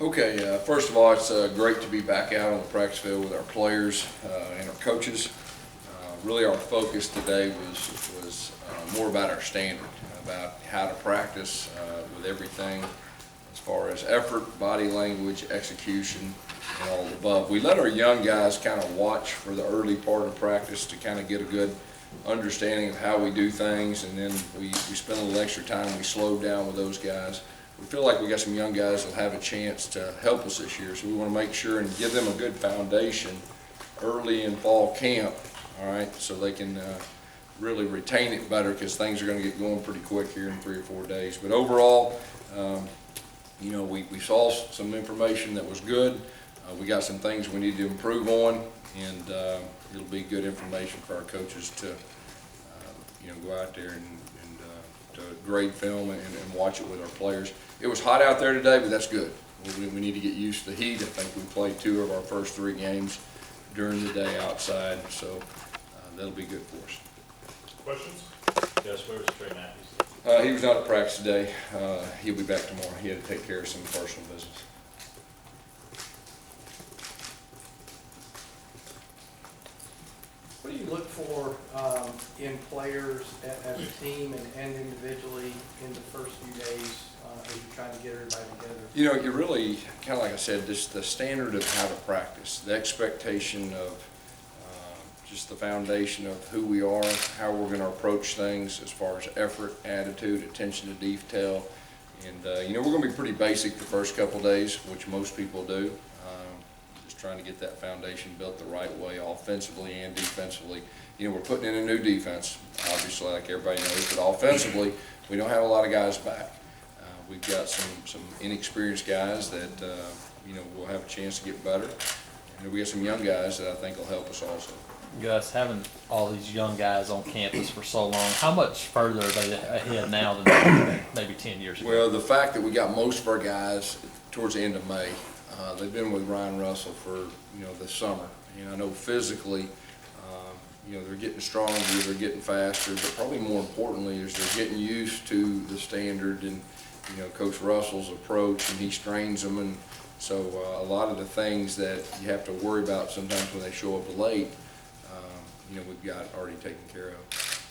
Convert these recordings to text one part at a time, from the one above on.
Okay, first of all, it's great to be back out on the practice field with our players and our coaches. Really our focus today was more about our standard, about how to practice with everything as far as effort, body language, execution, and all the above. We let our young guys kind of watch for the early part of practice to kind of get a good understanding of how we do things, and then we spend a little extra time. We slowed down with those guys. We feel like we got some young guys that'll have a chance to help us this year, so we want to make sure and give them a good foundation early in fall camp, all right, so they can really retain it better, because things are going to get going pretty quick here in 3 or 4 days. But overall, you know, we saw some information that was good. We got some things we need to improve on, and it'll be good information for our coaches to, you know, go out there and to grade film and watch it with our players. It was hot out there today, but that's good. We need to get used to the heat. I think we played 2 of our first 3 games during the day outside, so that'll be good for us. Questions? Yes, where was Trey Matthews? He was not at practice today. He'll be back tomorrow. He had to take care of some personal business. What do you look for in players as a team and individually in the first few days as you're trying to get everybody together? You know, you really, kind of like I said, just the standard of how to practice, the expectation of just the foundation of who we are, how we're going to approach things as far as effort, attitude, attention to detail. And, you know, we're going to be pretty basic the first couple of days, which most people do. Just trying to get that foundation built the right way, offensively and defensively. You know, we're putting in a new defense, obviously, like everybody knows, but offensively, we don't have a lot of guys back. We've got some inexperienced guys that, you know, will have a chance to get better. And we got some young guys that I think will help us also. Gus, having all these young guys on campus for so long, how much further are they ahead now than maybe 10 years ago? Well, the fact that we got most of our guys towards the end of May, they've been with Ryan Russell for, you know, this summer. And I know physically, you know, they're getting stronger, they're getting faster, but probably more importantly is they're getting used to the standard and, you know, Coach Russell's approach, and he strains them. And so a lot of the things that you have to worry about sometimes when they show up late, you know, we've got already taken care of.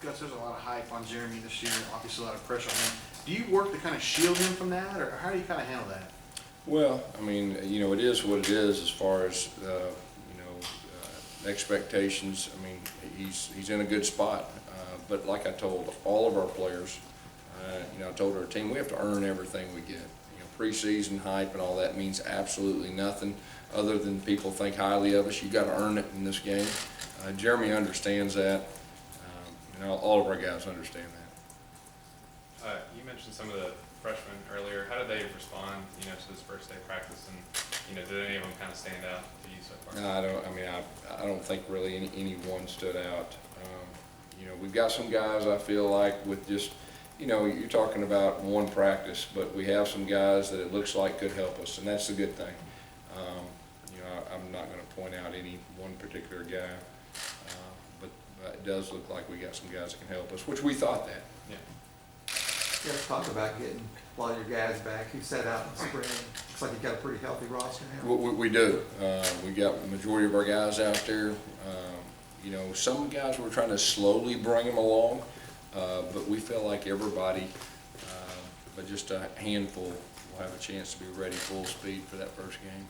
Gus, there's a lot of hype on Jeremy this year, obviously a lot of pressure on him. Do you work to kind of shield him from that, or how do you kind of handle that? Well, I mean, you know, it is what it is as far as, you know, expectations. I mean, he's in a good spot. But like I told all of our players, you know, I told our team, we have to earn everything we get. You know, preseason hype and all that means absolutely nothing other than people think highly of us. You got to earn it in this game. Jeremy understands that. You know, all of our guys understand that. You mentioned some of the freshmen earlier. How did they respond, you know, to this first day of practice, and you know, did any of them kind of stand out to you so far? I don't think really any one stood out. You know, we've got some guys I feel like with just, you know, you're talking about one practice, but we have some guys that it looks like could help us, and that's the good thing. You know, I'm not going to point out any one particular guy, but it does look like we got some guys that can help us, which we thought that. Yeah. You have to talk about getting a lot of your guys back who sat out in the spring. Looks like you got a pretty healthy roster now. We do. We got the majority of our guys out there. You know, some guys we're trying to slowly bring them along, but we feel like everybody, but just a handful, will have a chance to be ready full speed for that first game.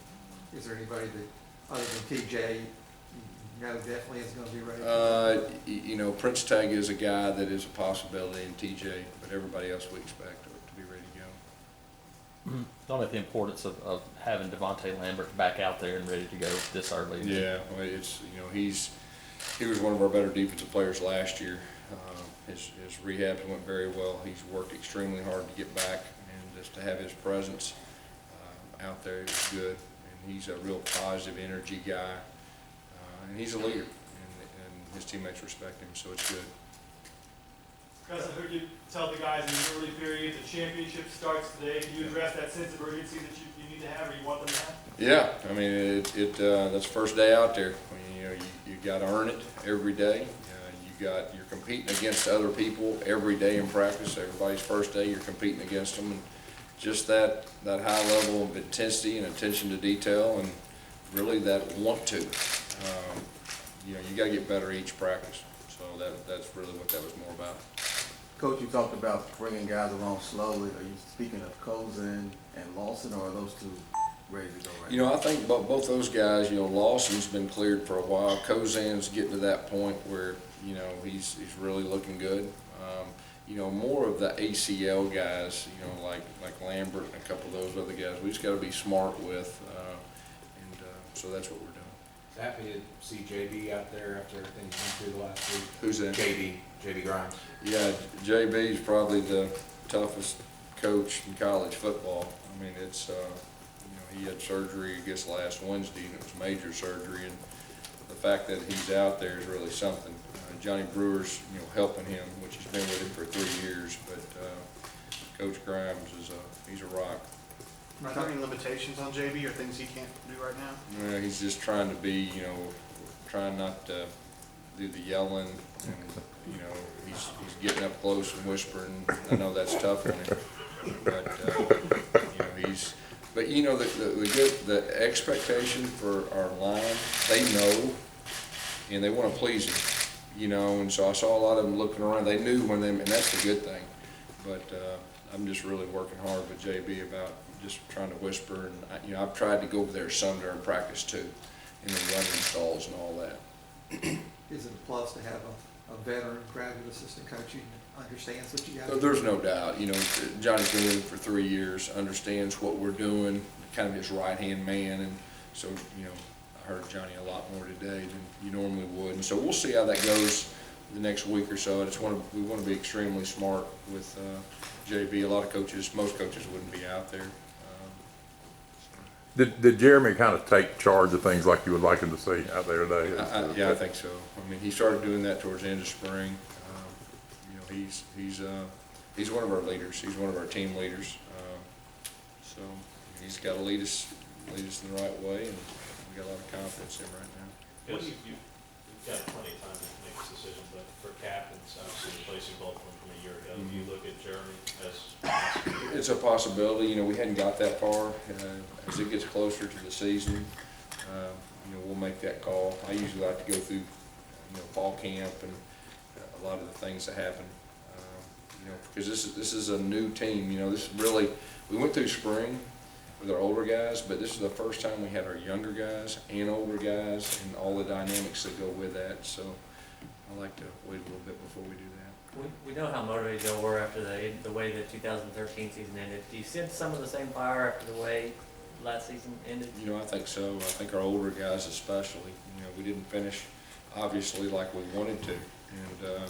Is there anybody that, other than TJ, you know definitely is going to be ready? You know, Prince Tag is a guy that is a possibility in TJ, but everybody else we expect to be ready to go. Don't have the importance of having Devontae Lambert back out there and ready to go this early. Yeah, well, it's, you know, he was one of our better defensive players last year. His rehab went very well. He's worked extremely hard to get back, and just to have his presence out there is good. And he's a real positive energy guy, and he's a leader, and his teammates respect him, so it's good. Gus, I heard you tell the guys in the early period the championship starts today. Can you address that sense of urgency that you need to have, or you want them to have? Yeah, I mean, that's the first day out there. You know, you got to earn it every day. You're competing against other people every day in practice. Everybody's first day, you're competing against them, just that high level of intensity and attention to detail, and really that want to. You know, you got to get better each practice. So that's really what that was more about. Coach, you talked about bringing guys along slowly. Are you speaking of Cozen and Lawson, or are those two ready to go right You know, I think both those guys, you know, Lawson's been cleared for a while. Kozan's getting to that point where, you know, he's really looking good. You know, more of the ACL guys, you know, like Lambert and a couple of those other guys, we just got to be smart with, and so that's what we're doing. Happy to see JB out there after everything he's been through the last week. Who's that? JB Grimes. Yeah, JB's probably the toughest coach in college football. I mean, it's, you know, he had surgery, I guess, last Wednesday, and it was major surgery, and the fact that he's out there is really something. Johnny Brewer's, you know, helping him, which he's been with him for 3 years, but Coach Grimes is he's a rock. Are there any limitations on JB or things he can't do right now? Yeah, he's just trying to be, you know, trying not to do the yelling, and you know, he's getting up close and whispering. I know that's tough on him, but you know, but you know, the expectation for our line, they know, and they want to please him. You know, and so I saw a lot of them looking around. They knew when and that's the good thing. But I'm just really working hard with JB about just trying to whisper. And you know, I've tried to go over there some during practice too, in the running stalls and all that. Is it a plus to have a veteran graduate assistant coach who understands what you got to do? There's no doubt. You know, Johnny's been with him for 3 years, understands what we're doing, kind of his right-hand man, and so, you know, I heard Johnny a lot more today than you normally would, and so we'll see how that goes the next week or so. We want to be extremely smart with JB. A lot of coaches, most coaches wouldn't be out there. Did Jeremy kind of take charge of things like you would like him to see out there today? Yeah, I think so. I mean, he started doing that towards the end of spring. You know, he's one of our leaders. He's one of our team leaders. So he's got to lead us in the right way, and we got a lot of confidence in him right now. Yes, you've got plenty of time to make this decision, but for captains, obviously replacing both of them from a year ago, do you look at Jeremy as? It's a possibility. You know, we hadn't got that far. As it gets closer to the season, you know, we'll make that call. I usually like to go through, you know, fall camp and a lot of the things that happen. You know, because this is a new team. You know, this really, we went through spring with our older guys, but this is the first time we had our younger guys and older guys and all the dynamics that go with that. So I like to wait a little bit before we do that. We know how motivated y'all were after the way the 2013 season ended. Do you sense some of the same fire after the way last season ended? You know, I think so. I think our older guys especially. You know, we didn't finish obviously like we wanted to, and you know,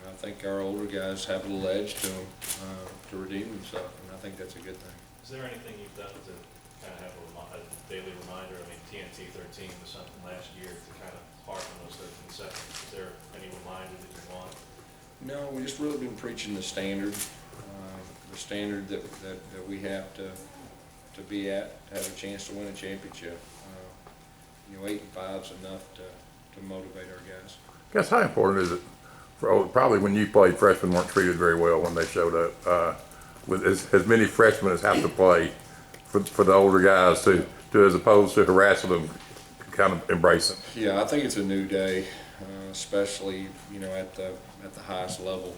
I think our older guys have a little edge to them to redeem themselves, and I think that's a good thing. Is there anything you've done to kind of have a daily reminder? I mean, TNT 13 was something last year to kind of harp on those 13 seconds. Is there any reminder that you want? No, we just really been preaching the standard that we have to be at, to have a chance to win a championship. You know, 8 and 5's enough to motivate our guys. Guess how important is it? Probably when you played, freshmen weren't treated very well when they showed up. With as many freshmen as have to play for the older guys to as opposed to harassing them, kind of embrace them. Yeah, I think it's a new day, especially, you know, at the highest level.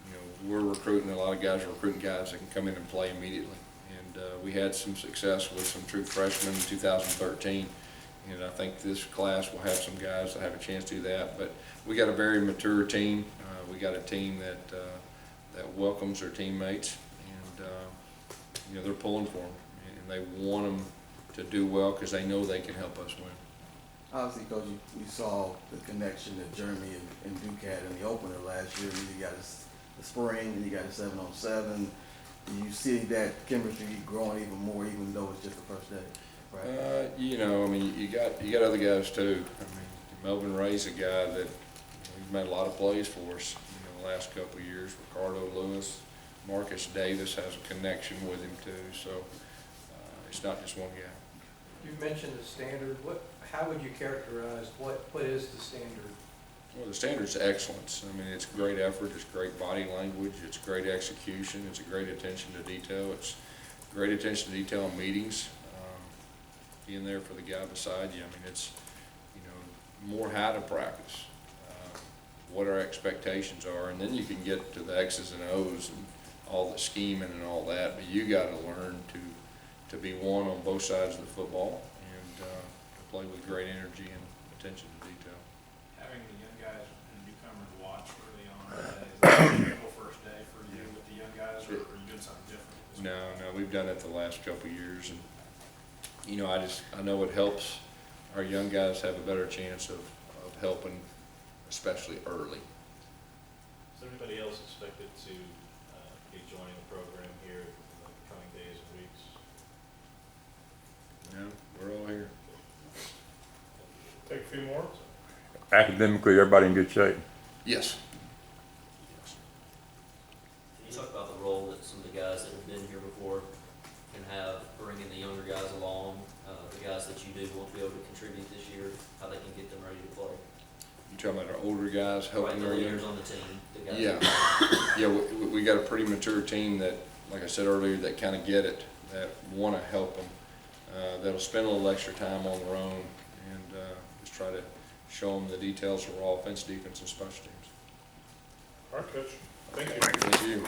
You know, we're recruiting, a lot of guys are recruiting guys that can come in and play immediately. And we had some success with some true freshmen in 2013. And I think this class will have some guys that have a chance to do that. But we got a very mature team. We got a team that welcomes their teammates, and you know, they're pulling for them, and they want them to do well because they know they can help us win. Obviously, Coach, you saw the connection that Jeremy and Duke had in the opener last year. You got the spring, and you got the 7-on-7. Do you see that chemistry growing even more, even though it's just the first day? Right? You know, I mean, you got other guys too. I mean, Melvin Ray's a guy that, you know, he's made a lot of plays for us. The last couple of years. Ricardo Lewis, Marcus Davis has a connection with him too, so it's not just one guy. You mentioned the standard. How would you characterize what is the standard Well, the standard's excellence. I mean, it's great effort, it's great body language, it's great execution, it's a great attention to detail, it's great attention to detail in meetings, being there for the guy beside you. I mean, it's, you know, more how to practice, what our expectations are, and then you can get to the X's and O's and all the scheming and all that, but you gotta learn to be one on both sides of the football and to play with great energy and attention to detail. Having the young guys and newcomers watch early on, is that a typical first day for you with the young guys, or are you doing something different? No, we've done it the last couple of years, and, you know, I know it helps our young guys have a better chance of helping, especially early. Is everybody else expected to be joining the program here in the coming days and weeks? No, we're all here. Take a few more. Academically, everybody in good shape? Yes. Can you talk about the role that some of the guys that have been here before can have, bringing the younger guys along, the guys that you do want to be able to contribute this year, how they can get them ready to play? You talking about our older guys helping The our leaders younger? on the team, the guys. Yeah, yeah, we got a pretty mature team that, like I said earlier, that kind of get it, that want to help them, that'll spend a little extra time on their own and just try to show them the details of our offense, defense, and special teams. All right, Coach. Thank you. Thank you.